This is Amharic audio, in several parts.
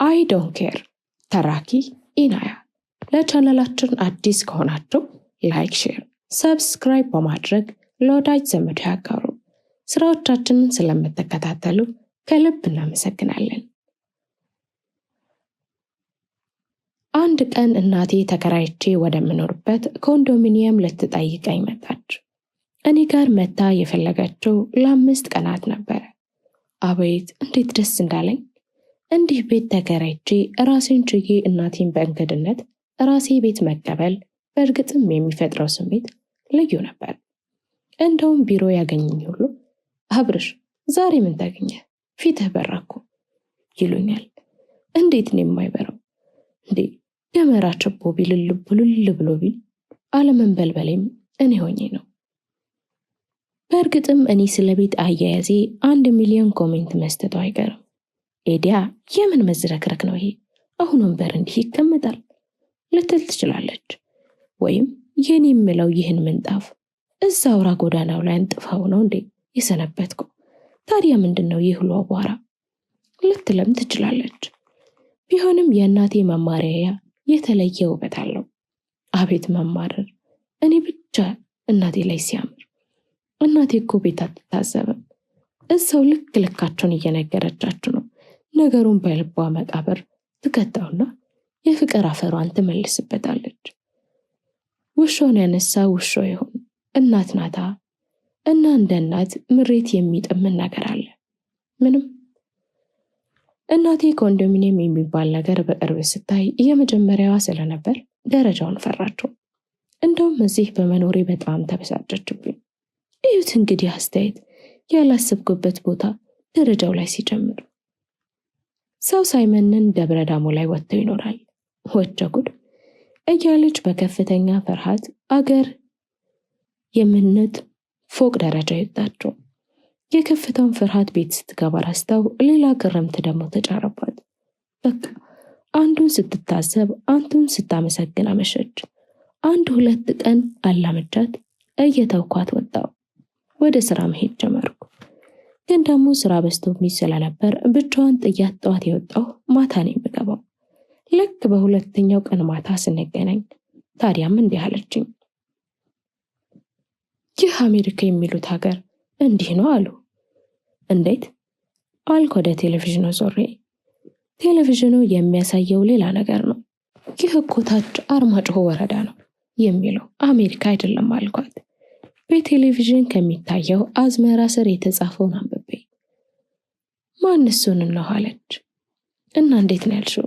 አይ ዶንት ኬር ተራኪ ኢናያ። ለቻናላችን አዲስ ከሆናችሁ ላይክ፣ ሼር፣ ሰብስክራይብ በማድረግ ለወዳጅ ዘመድ ያጋሩ። ስራዎቻችንን ስለምትከታተሉ ከልብ እናመሰግናለን። አንድ ቀን እናቴ ተከራይቼ ወደምኖርበት ኮንዶሚኒየም ልትጠይቀኝ መጣች። እኔ ጋር መታ የፈለገችው ለ5 ቀናት ነበር። አቤት እንዴት ደስ እንዳለኝ! እንዲህ ቤት ተከራይቼ ራሴን ችዬ እናቴን በእንግድነት ራሴ ቤት መቀበል በእርግጥም የሚፈጥረው ስሜት ልዩ ነበር። እንደውም ቢሮ ያገኘኝ ሁሉ አብርሽ ዛሬ ምን ታገኘ? ፊትህ በራኩ ይሉኛል። እንዴት ነው የማይበራው እንዴ? ደመራ ችቦ ቢልል ብሎ ቢል አለመንበልበሌም እኔ ሆኜ ነው። በእርግጥም እኔ ስለ ቤት አያያዜ 1 ሚሊዮን ኮሜንት መስጠቱ አይቀርም። ኤዲያ የምን መዝረክረክ ነው ይሄ? አሁን ወንበር እንዲህ ይቀመጣል ልትል ትችላለች። ወይም የኔ የምለው ይህን ምንጣፍ እዛ አውራ ጎዳናው ላይ አንጥፋው ነው እንዴ የሰነበትኩ? ታዲያ ምንድነው ይህ ሁሉ አቧራ ልትለም ትችላለች። ቢሆንም የእናቴ መማሪያ የተለየ ውበት አለው። አቤት መማረር! እኔ ብቻ እናቴ ላይ ሲያምር። እናቴ እኮ ቤት አትታዘብም። እዛው ልካቸውን እየነገረቻችሁ ነው። ነገሩን በልቧ መቃብር ትከታውና የፍቅር አፈሯን ትመልስበታለች። ውሾን ያነሳ ውሾ ይሁን እናት ናታ። እና እንደ እናት ምሬት የሚጥምን ነገር አለ? ምንም። እናቴ ኮንዶሚኒየም የሚባል ነገር በቅርብ ስታይ የመጀመሪያዋ ስለነበር ደረጃውን ፈራቸው። እንደውም እዚህ በመኖሬ በጣም ተበሳጨችብኝ። እዩት እንግዲህ አስተያየት ያላሰብኩበት ቦታ ደረጃው ላይ ሲጀምር። ሰው ሳይመንን ደብረ ዳሞ ላይ ወጥተው ይኖራል። ወቸ ጉድ እያለች በከፍተኛ ፍርሃት አገር የምንት ፎቅ ደረጃ ይወጣቸው። የከፍታውን ፍርሃት ቤት ስትገባ ረስተው ሌላ ግርምት ደግሞ ተጫረባት። በቃ አንዱን ስትታሰብ አንዱን ስታመሰግን አመሸች። 1-2 ቀን አላመጃት እየተውኳት ወጣው። ወደ ስራ መሄድ ጀመርኩ። ግን ደግሞ ስራ በዝቶብኝ ስለነበር ብቻዋን ጥያት ጠዋት የወጣው ማታ ነው የምገባው። ልክ በሁለተኛው ቀን ማታ ስንገናኝ ታዲያም እንዲህ አለችኝ። ይህ አሜሪካ የሚሉት ሀገር እንዲህ ነው አሉ። እንዴት አልኩ ወደ ቴሌቪዥኑ ዞሬ። ቴሌቪዥኑ የሚያሳየው ሌላ ነገር ነው። ይህ እኮ ታች አርማጭሆ ወረዳ ነው የሚለው አሜሪካ አይደለም አልኳት። በቴሌቪዥን ከሚታየው አዝመራ ስር የተጻፈውን አንብቤ። ማን እሱን ነው አለች። እና እንዴት ነው ያልሽው?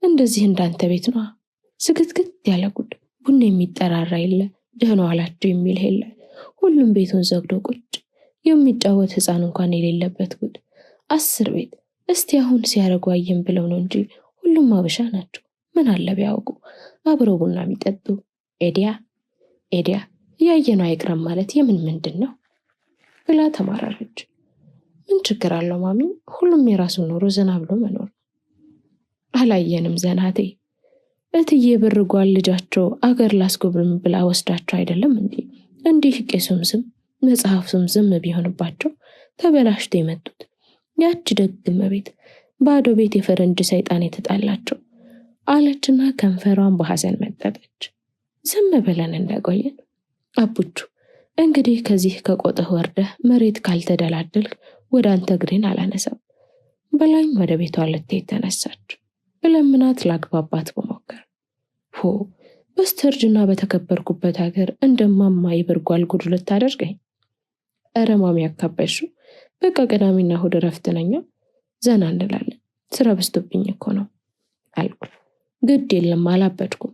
እንደዚህ እንዳንተ ቤት ነው። ስግትግት ያለ ጉድ፣ ቡና የሚጠራራ የለ፣ ደህና ዋላችሁ የሚል የለ። ሁሉም ቤቱን ዘግቶ ቁጭ፣ የሚጫወት ህፃን እንኳን የሌለበት ጉድ። 10 ቤት እስቲ አሁን ሲያረጉ አየን ብለው ነው እንጂ ሁሉም አበሻ ናቸው። ምን አለ ቢያውቁ አብረው ቡና የሚጠጡ። ኤዲያ ያየነው አይቅረም ማለት ምንድነው ብላ ተማራረች። ምን ችግር አለው ማሚ? ሁሉም የራሱን ኑሮ ዘና ብሎ መኖር። አላየንም ዘናቴ። እትዬ ብርጓል ልጃቸው አገር ላስጎብልም ብላ ወስዳቸው አይደለም እንዴ? እንዲህ ቄሱም ዝም መጽሐፉም ዝም ቢሆንባቸው ተበላሽቶ የመጡት። ያች ደግም ቤት ባዶ ቤት የፈረንጅ ሰይጣን የተጣላቸው አለችና ከንፈሯን በሐዘን መጠጠች። ዝም ብለን እንደቆየን አቡቹ እንግዲህ ከዚህ ከቆጥህ ወርደህ መሬት ካልተደላደልክ ወደ አንተ እግሬን አላነሳም በላኝ ወደ ቤቷ ልትሄድ ተነሳች። ብለምናት ላግባባት በሞከር በስተርጅና በተከበርኩበት ሀገር እንደማማ ይብርጓል ጉድ ልታደርገኝ። ኧረ ማሚ ያካበሽው። በቃ ቅዳሜና እሑድ እረፍት ነኝ፣ ዘና እንላለን። ስራ በዝቶብኝ እኮ ነው አልኩ። ግድ የለም አላበድኩም፣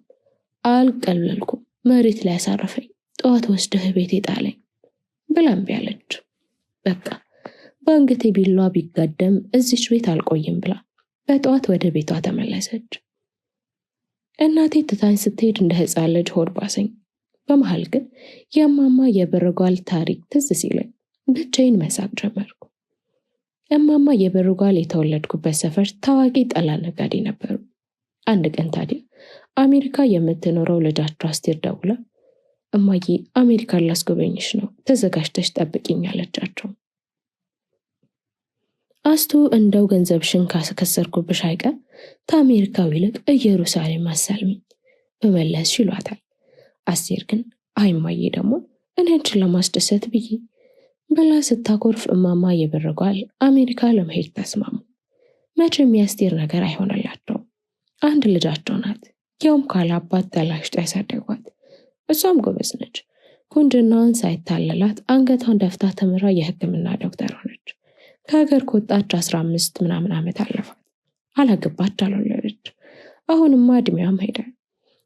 አልቀለልኩም። መሬት ላይ አሳረፈኝ። ጠዋት ወስደህ ቤት ጣለኝ ብላ እምቢ አለች። በቃ በአንገቴ ቢሏ ቢጋደም እዚች ቤት አልቆይም ብላ በጠዋት ወደ ቤቷ ተመለሰች። እናቴ ትታኝ ስትሄድ እንደ ህፃን ልጅ ሆድ ባሰኝ። በመሃል ግን የማማ የብርጓል ታሪክ ትዝ ሲለኝ ብቻዬን መሳቅ ጀመርኩ። እማማ የብርጓል የተወለድኩበት ሰፈር ታዋቂ ጠላ ነጋዴ ነበሩ። አንድ ቀን ታዲያ አሜሪካ የምትኖረው ልጃቸው አስቴር ደውላ እማዬ አሜሪካን ላስጎበኝሽ ነው ተዘጋጅተሽ ጠብቂኝ አለቻቸው። አስቱ እንደው ገንዘብሽን ካስከሰርኩብሽ አይቀር ከአሜሪካው ይልቅ ኢየሩሳሌም አሳልሚኝ በመለስሽ ይሏታል። አስቴር ግን አይማዬ ደግሞ እኔ አንቺን ለማስደሰት ብዬ ብላ ስታኮርፍ እማማ የበረጓል አሜሪካ ለመሄድ ተስማሙ። መቼም የአስቴር ነገር አይሆንላቸውም። አንድ ልጃቸው ናት፣ ያውም ካለ አባት ተላሽታ ያሳደጓት። እሷም ጎበዝ ነች። ቁንጅናዋን ሳይታለላት አንገቷን ደፍታ ተምራ የሕክምና ዶክተር ሆነች። ከሀገር ከወጣች 15 ምናምን ዓመት አለፋት። አላገባች፣ አልወለደች። አሁንማ እድሜዋም ሄደ።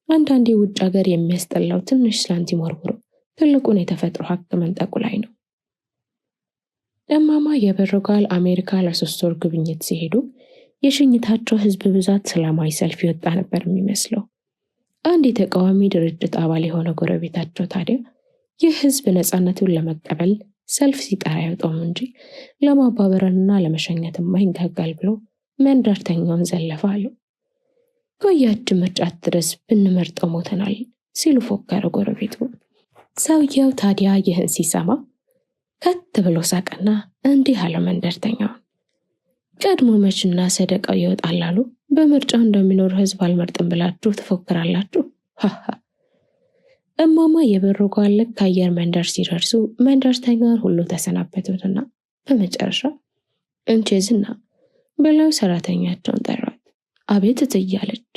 አንዳንዴ ውጭ ሀገር የሚያስጠላው ትንሽ ሳንቲም ወርውሮ ትልቁን የተፈጥሮ ሀቅ መንጠቁ ላይ ነው። እማማ የበረጓል አሜሪካ ለ3 ወር ጉብኝት ሲሄዱ የሽኝታቸው ህዝብ ብዛት ሰላማዊ ሰልፍ የወጣ ነበር የሚመስለው። አንድ የተቃዋሚ ድርጅት አባል የሆነ ጎረቤታቸው ታዲያ ይህ ህዝብ ነፃነቱን ለመቀበል ሰልፍ ሲጠራ አይወጣም እንጂ ለማባበርና ለመሸኘትማ ይንጋጋል ብሎ መንደርተኛውን ዘለፈ አለው። ቆያች ምርጫት ድረስ ብንመርጠው ሞተናል ሲሉ ፎከረ ጎረቤቱ። ሰውየው ታዲያ ይህን ሲሰማ ከት ብሎ ሳቀና እንዲህ አለ መንደርተኛውን፣ ቀድሞ መችና ሰደቃው ይወጣል አሉ። በምርጫው እንደሚኖር ህዝብ አልመርጥም ብላችሁ ትፎክራላችሁ። እማማ የበረጓል ልክ አየር መንደር ሲደርሱ መንደርተኛውን ሁሉ ተሰናበቱትና በመጨረሻ እንቺ ዝና ብለው ሰራተኛቸውን ጠሯት። አቤት ትያለች።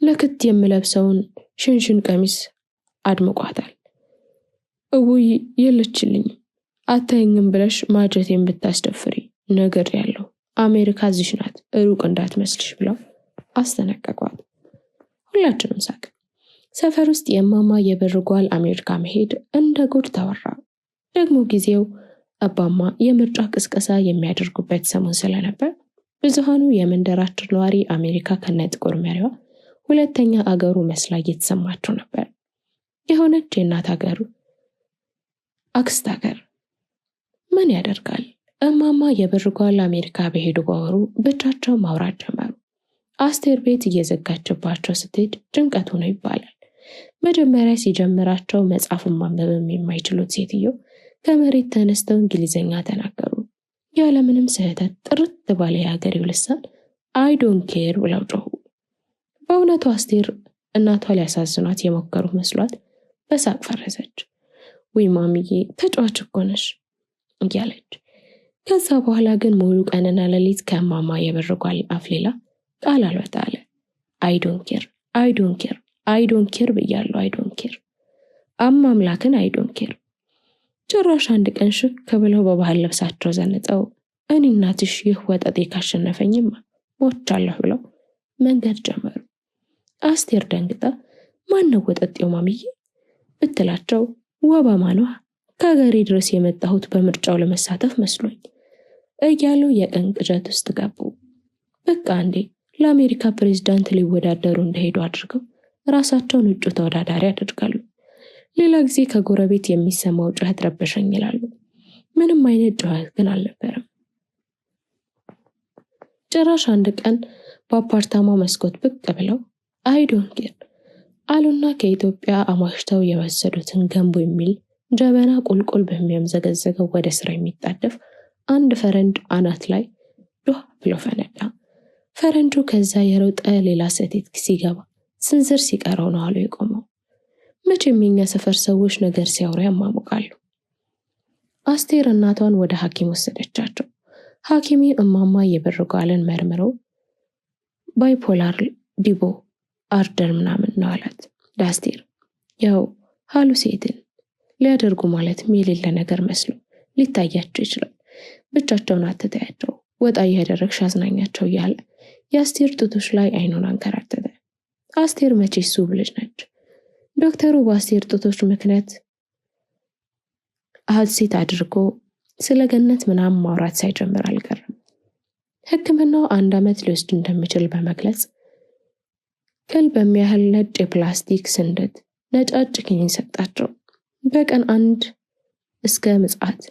ለክት የምለብሰውን ሽንሽን ቀሚስ አድምቋታል። እውይ የለችልኝ፣ አታየኝም ብለሽ ማጀቴን ብታስደፍሪ ነገር ያለው አሜሪካ እዚሽ ናት፣ ሩቅ እንዳትመስልሽ ብለው አስጠነቀቋት። ሁላችንም ሳቅ። ሰፈር ውስጥ የእማማ የበረጓል አሜሪካ መሄድ እንደ ጉድ ተወራ። ደግሞ ጊዜው አባማ የምርጫ ቅስቀሳ የሚያደርጉበት ሰሞን ስለነበር ብዙሃኑ የመንደራችን ነዋሪ አሜሪካ ከነጥቁር መሪዋ ሁለተኛ አገሩ መስላ እየተሰማቸው ነበር። የሆነች የእናት አገሩ አክስት አገር። ምን ያደርጋል፣ እማማ የበረጓል አሜሪካ በሄዱ በወሩ ብቻቸው ማውራት ጀመሩ። አስቴር ቤት እየዘጋችባቸው ስትሄድ ጭንቀቱ ነው ይባላል። መጀመሪያ ሲጀምራቸው መጻፍም ማንበብም የማይችሉት ሴትዮ ከመሬት ተነስተው እንግሊዘኛ ተናገሩ። ያለምንም ስህተት ጥርት ባለ የሀገሬው ልሳን አይ ዶንት ኬር ብለው ጮሁ። በእውነቱ አስቴር እናቷ ሊያሳዝኗት የሞከሩ መስሏት በሳቅ ፈረሰች። ወይ ማሚዬ ተጫዋች እኮ ነሽ እያለች። ከዛ በኋላ ግን ሙሉ ቀንና ሌሊት ከእማማ የበረጓል አፍ ሌላ ቃል አልወጣ አለ። አይ ዶንት ኬር፣ አይ ዶንት ኬር፣ አይ ዶንት ኬር ብያለሁ፣ አይ ዶንት ኬር፣ አምላክን አይ ዶንት ኬር። ጭራሽ አንድ ቀን ሽክ ብለው በባህል ልብሳቸው ዘንጠው እኔ እናትሽ ይህ ወጠጤ ካሸነፈኝማ ሞቻለሁ ብለው መንገድ ጀመሩ። አስቴር ደንግጣ ማነው ወጠጤው ማሚዬ ብትላቸው ወባማ ነዋ፣ ከሀገሬ ድረስ የመጣሁት በምርጫው ለመሳተፍ መስሎኝ እያሉ የቀን ቅዠት ውስጥ ገቡ። በቃ አንዴ ለአሜሪካ ፕሬዝዳንት ሊወዳደሩ እንደሄዱ አድርገው ራሳቸውን እጩ ተወዳዳሪ ያደርጋሉ። ሌላ ጊዜ ከጎረቤት የሚሰማው ጩኸት ረበሸኝ ይላሉ። ምንም አይነት ጩኸት ግን አልነበረም። ጭራሽ አንድ ቀን በአፓርታማው መስኮት ብቅ ብለው አይ ዶንት ኬር አሉና ከኢትዮጵያ አማሽተው የወሰዱትን ገንቦ የሚል ጀበና ቁልቁል በሚያምዘገዘገው ወደ ስራ የሚጣደፍ አንድ ፈረንጅ አናት ላይ ዶህ ብሎ ፈነዳ። ፈረንጁ ከዛ የሮጠ ሌላ ሰቴት ሲገባ ስንዝር ሲቀረው ነው አሉ የቆመው። መቼም የኛ ሰፈር ሰዎች ነገር ሲያወሩ ያማሙቃሉ። አስቴር እናቷን ወደ ሐኪም ወሰደቻቸው። ሐኪሙ እማማ የበረጓልን መርምረው ባይፖላር ዲቦ አርደር ምናምን ነው አላት። ለአስቴር ያው ሃሉሴትን ሊያደርጉ ማለትም የሌለ ነገር መስሎ ሊታያቸው ይችላል። ብቻቸውን አትተያቸው፣ ወጣ እያደረግሽ አዝናኛቸው እያለ የአስቴር ጡቶች ላይ አይኑን አንከራተተ። አስቴር መቼስ ውብ ልጅ ነች። ዶክተሩ በአስቴር ጡቶች ምክንያት ሐሴት አድርጎ ስለ ገነት ምናምን ማውራት ሳይጀምር አልቀረም። ሕክምናው 1 ዓመት ሊወስድ እንደሚችል በመግለጽ ቅል በሚያህል ነጭ የፕላስቲክ ስንደት ነጫጭ ኪኒን ሰጣቸው። በቀን 1 እስከ ምጽአት።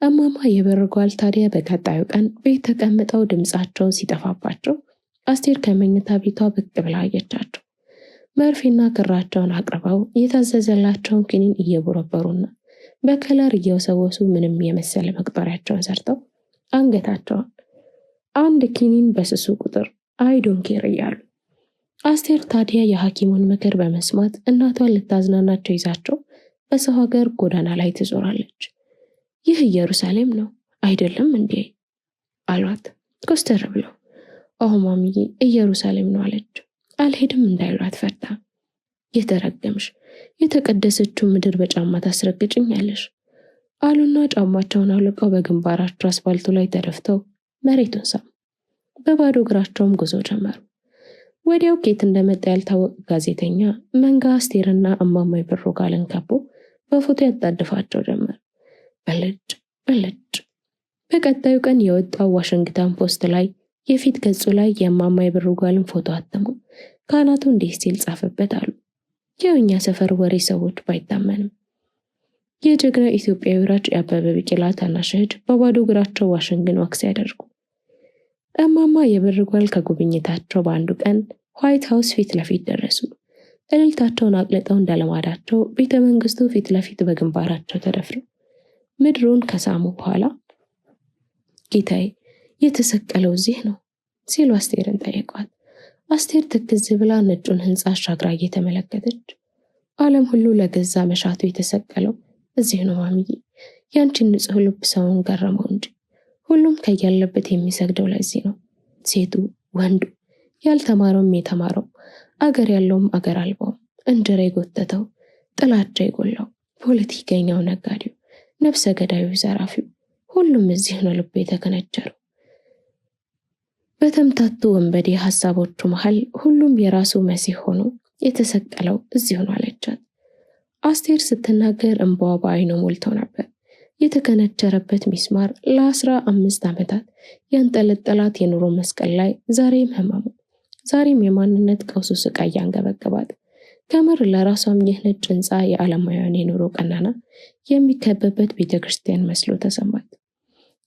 እማማ የበረጓል ታዲያ በቀጣዩ ቀን ቤት ተቀምጠው ድምጻቸው ሲጠፋባቸው አስቴር ከመኝታ ቤቷ ብቅ ብላ አየቻቸው። መርፌና ክራቸውን አቅርበው የታዘዘላቸውን ኪኒን እየቦረበሩና በከለር እየወሰወሱ ምንም የመሰለ መቅጠሪያቸውን ሰርተው አንገታቸውን። አንድ ኪኒን በስሱ ቁጥር አይ ዶንት ኬር እያሉ። አስቴር ታዲያ የሐኪሙን ምክር በመስማት እናቷን ልታዝናናቸው ይዛቸው በሰው ሀገር ጎዳና ላይ ትዞራለች። ይህ ኢየሩሳሌም ነው አይደለም እንዴ አሏት ኮስተር ብለው። አዎ ማሚዬ ኢየሩሳሌም ነው አለች። አልሄድም እንዳይሏት ፈርታ። የተረገምሽ የተቀደሰችው ምድር በጫማ ታስረግጭኛለሽ አሉና ጫማቸውን አውልቀው በግንባራቸው አስፋልቱ ላይ ተደፍተው መሬቱን ሳሙ። በባዶ እግራቸውም ጉዞ ጀመሩ። ወዲያው ኬት እንደመጣ ያልታወቀ ጋዜጠኛ መንጋ አስቴርና እማማ ይበሩጋልን ከቦ በፎቶ ያጣድፋቸው ጀመር። በልጭ በልጭ። በቀጣዩ ቀን የወጣው ዋሽንግተን ፖስት ላይ የፊት ገጹ ላይ የእማማ ይበሩጋልን ፎቶ አተሙ። ካናቱ እንዲህ ሲል ጻፈበት አሉ። የእኛ ሰፈር ወሬ ሰዎች ባይታመንም የጀግና ኢትዮጵያዊ ሯጭ የአበበ ቢቂላ ታናሽ እህት በባዶ እግራቸው ዋሽንግተን ዋክ ሲያደርጉ። እማማ ይበሩጋል ከጉብኝታቸው በአንዱ ቀን ዋይት ሃውስ ፊት ለፊት ደረሱ። እልልታቸውን አቅልጠው እንደለማዳቸው ቤተ መንግስቱ ፊት ለፊት በግንባራቸው ተደፍረው ምድሩን ከሳሙ በኋላ ጌታዬ የተሰቀለው እዚህ ነው ሲሉ አስቴርን ጠየቋት። አስቴር ትክዝ ብላ ነጩን ህንጻ አሻግራ እየተመለከተች ዓለም ሁሉ ለገዛ መሻቱ የተሰቀለው እዚህ ነው ማሚዬ፣ ያንቺን ንጹህ ልብ ሰውን ገረመው እንጂ ሁሉም ከያለበት የሚሰግደው ለዚህ ነው። ሴቱ፣ ወንዱ፣ ያልተማረውም የተማረው፣ አገር ያለውም አገር አልባውም፣ እንጀራ የጎተተው፣ ጥላቻ የጎላው፣ ፖለቲከኛው፣ ነጋዴው፣ ነፍሰ ገዳዩ፣ ዘራፊው ሁሉም እዚህ ነው ልቡ የተከነቸረው። በተምታቱ ወንበዴ ሐሳቦቹ መሃል ሁሉም የራሱ መሲህ ሆኖ የተሰቀለው እዚህ ነው አለቻት። አስቴር ስትናገር እንባዋ በዓይኗ ሞልቶ ነበር። የተከነቸረበት ሚስማር ለ15 ዓመታት ያንጠለጠላት የኑሮ መስቀል ላይ ዛሬም ህመሙ፣ ዛሬም የማንነት ቀውሱ ስቃይ ያንገበገባት። ከምር ለራሷም ይህ ነጭ ህንፃ የዓለማውያን የኑሮ ቀናና የሚከበበት ቤተክርስቲያን መስሎ ተሰማት።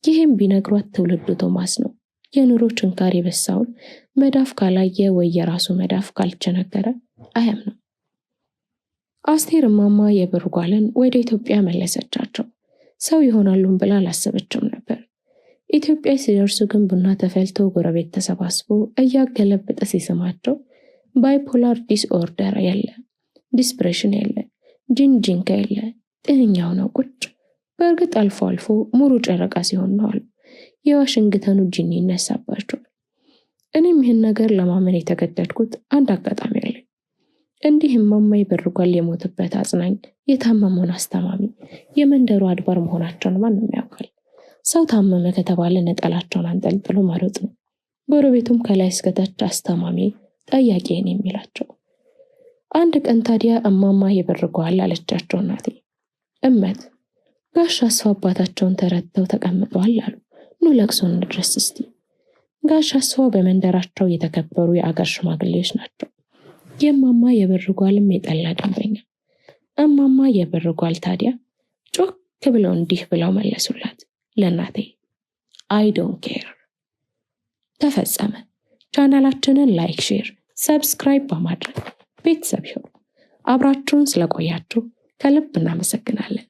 ይህም ቢነግሯት ትውልዱ ቶማስ ነው። የኑሮ ችንካር የበሳውን መዳፍ ካላየ ወይ የራሱ መዳፍ ካልቸነከረ አያምነው። አስቴር እማማ ይበሩጋልን ወደ ኢትዮጵያ መለሰቻቸው። ሰው ይሆናሉን ብላ አላሰበችም ነበር። ኢትዮጵያ ሲደርሱ ግን ቡና ተፈልቶ ጎረቤት ተሰባስቦ እያገለበጠ ሲሰማቸው ባይፖላር ዲስኦርደር የለ፣ ዲስፕሬሽን የለ፣ ጂንጂንካ የለ፣ ጤነኛው ነው ቁጭ። በእርግጥ አልፎ አልፎ ሙሉ ጨረቃ ሲሆን ነው አሉ የዋሽንግተኑ ጂኒ ይነሳባቸዋል። እኔም ይህን ነገር ለማመን የተገደድኩት አንድ አጋጣሚ አለ። እንዲህ እማማ ይበሩጋል የሞተበት አጽናኝ፣ የታመመውን አስተማሚ፣ የመንደሩ አድባር መሆናቸውን ማንም ያውቃል። ሰው ታመመ ከተባለ ነጠላቸውን አንጠልጥሎ ማሮጥ ነው። ጎረቤቱም ከላይ እስከታች አስተማሚ፣ ጠያቂን የሚላቸው። አንድ ቀን ታዲያ እማማ ይበሩጋል አለቻቸው እናቴ። እመት ጋሽ አስፋ አባታቸውን ተረድተው ተቀምጠዋል አሉ። ኑ ለቅሶን ድረስ እስቲ። ጋሽ አስፋ በመንደራቸው የተከበሩ የአገር ሽማግሌዎች ናቸው። የእማማ ይበሩጋልም የጠላ ደንበኛ። እማማ ይበሩጋል ታዲያ ጮክ ብለው እንዲህ ብለው መለሱላት ለእናቴ፣ አይ ዶንት ኬር። ተፈጸመ። ቻናላችንን ላይክ፣ ሼር፣ ሰብስክራይብ በማድረግ ቤተሰብ ይሁኑ። አብራችሁን ስለቆያችሁ ከልብ እናመሰግናለን።